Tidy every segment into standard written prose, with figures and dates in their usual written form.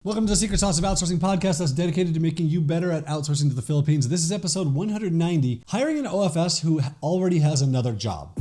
Welcome to the Secret Sauce of Outsourcing podcast that's dedicated to making you better at outsourcing to the Philippines. This is episode 190, hiring an OFS who already has another job.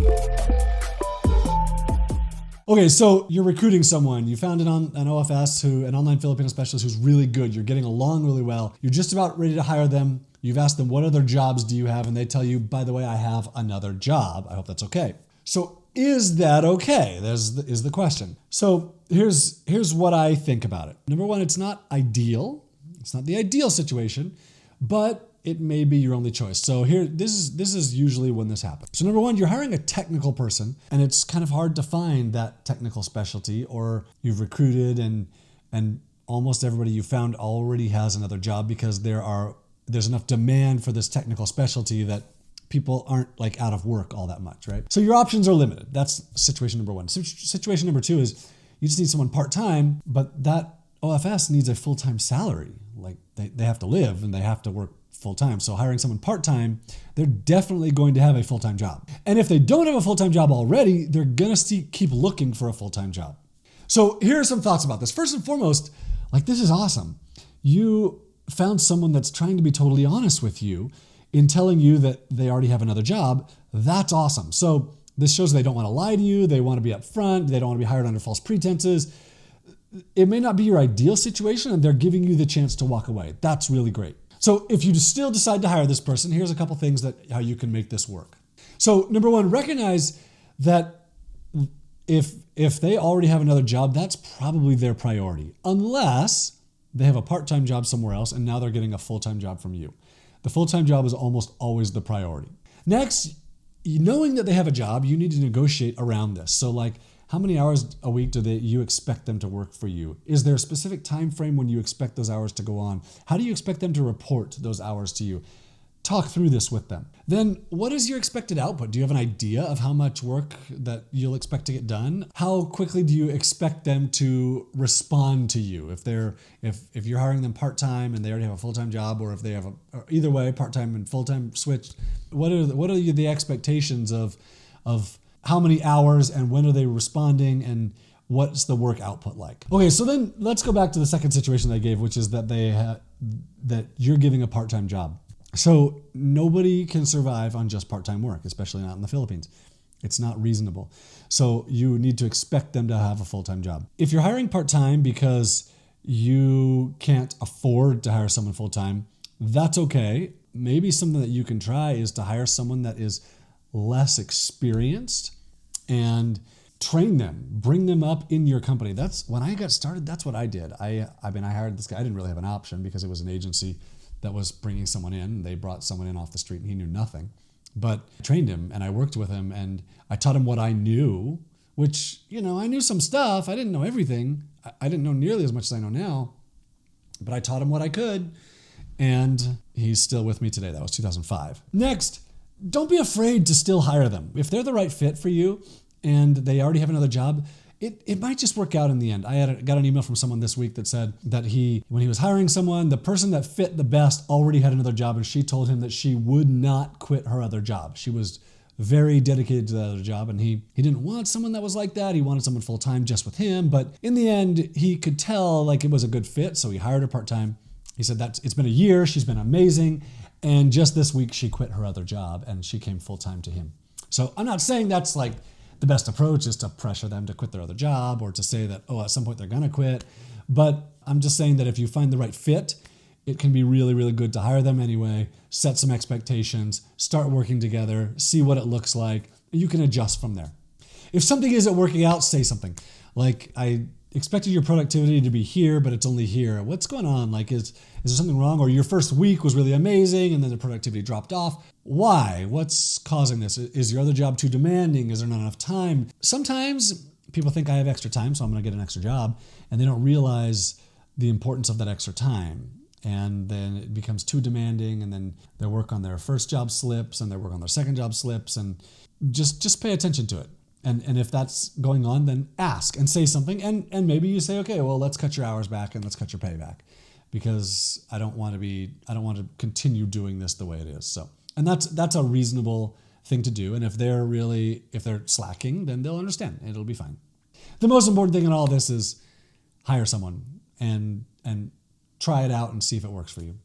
Okay, so you're recruiting someone. You found an OFS, an online Filipino specialist who's really good. You're getting along really well. You're just about ready to hire them. You've asked them, what other jobs do you have? And they tell you, by the way, I have another job. I hope that's okay. So is that okay? Is the question. So here's what I think about it. Number one, it's not ideal. It's not the ideal situation, but it may be your only choice. So this is usually when this happens. So number one, you're hiring a technical person, and it's kind of hard to find that technical specialty, or you've recruited and almost everybody you found already has another job because there's enough demand for this technical specialty that people aren't like out of work all that much, right? So your options are limited. That's situation number one. Situation number two is you just need someone part-time, but that OFS needs a full-time salary. Like they have to live and they have to work full-time. So hiring someone part-time, they're definitely going to have a full-time job. And if they don't have a full-time job already, they're gonna keep looking for a full-time job. So here are some thoughts about this. First and foremost, this is awesome. You found someone that's trying to be totally honest with you in telling you that they already have another job. That's awesome. So this shows they don't want to lie to you. They want to be upfront. They don't want to be hired under false pretenses. It may not be your ideal situation, and they're giving you the chance to walk away. That's really great. So if you still decide to hire this person, here's a couple things how you can make this work. So number one, recognize that if they already have another job, that's probably their priority, unless they have a part-time job somewhere else and now they're getting a full-time job from you. The full-time job is almost always the priority. Next, knowing that they have a job, you need to negotiate around this. So how many hours a week do you expect them to work for you? Is there a specific time frame when you expect those hours to go on? How do you expect them to report those hours to you? Talk through this with them. Then what is your expected output? Do you have an idea of how much work that you'll expect to get done? How quickly do you expect them to respond to you? If you're hiring them part-time and they already have a full-time job, or if they have or either way, part-time and full-time switched, what are the expectations of how many hours and when are they responding and what's the work output like? Okay, so then let's go back to the second situation that I gave, which is that that you're giving a part-time job. So nobody can survive on just part-time work, especially not in the Philippines. It's not reasonable. So you need to expect them to have a full-time job. If you're hiring part-time because you can't afford to hire someone full-time, that's okay. Maybe something that you can try is to hire someone that is less experienced and train them, bring them up in your company. That's when I got started. That's what I did. I hired this guy. I didn't really have an option because it was an agency that was bringing someone in. They brought someone in off the street and he knew nothing. But I trained him and I worked with him and I taught him what I knew, which, I knew some stuff. I didn't know everything. I didn't know nearly as much as I know now, but I taught him what I could, and he's still with me today. That was 2005. Next, don't be afraid to still hire them. If they're the right fit for you and they already have another job, it might just work out in the end. I got an email from someone this week that said that when he was hiring someone, the person that fit the best already had another job, and she told him that she would not quit her other job. She was very dedicated to that other job, and he didn't want someone that was like that. He wanted someone full-time just with him, but in the end, he could tell it was a good fit, so he hired her part-time. He said that it's been a year, she's been amazing, and just this week she quit her other job and she came full-time to him. So I'm not saying that's the best approach is to pressure them to quit their other job or to say that, at some point they're going to quit. But I'm just saying that if you find the right fit, it can be really, really good to hire them anyway, set some expectations, start working together, see what it looks like. You can adjust from there. If something isn't working out, say something. I expected your productivity to be here, but it's only here. What's going on? Is there something wrong? Or your first week was really amazing and then the productivity dropped off. Why? What's causing this? Is your other job too demanding? Is there not enough time? Sometimes people think I have extra time, so I'm going to get an extra job, and they don't realize the importance of that extra time. And then it becomes too demanding, and then their work on their first job slips and their work on their second job slips, and just pay attention to it. And if that's going on, then ask and say something. And maybe you say, okay, well, let's cut your hours back and let's cut your pay back because I don't want to continue doing this the way it is. So, and that's a reasonable thing to do. And if they're slacking, then they'll understand. It'll be fine. The most important thing in all of this is hire someone and try it out and see if it works for you.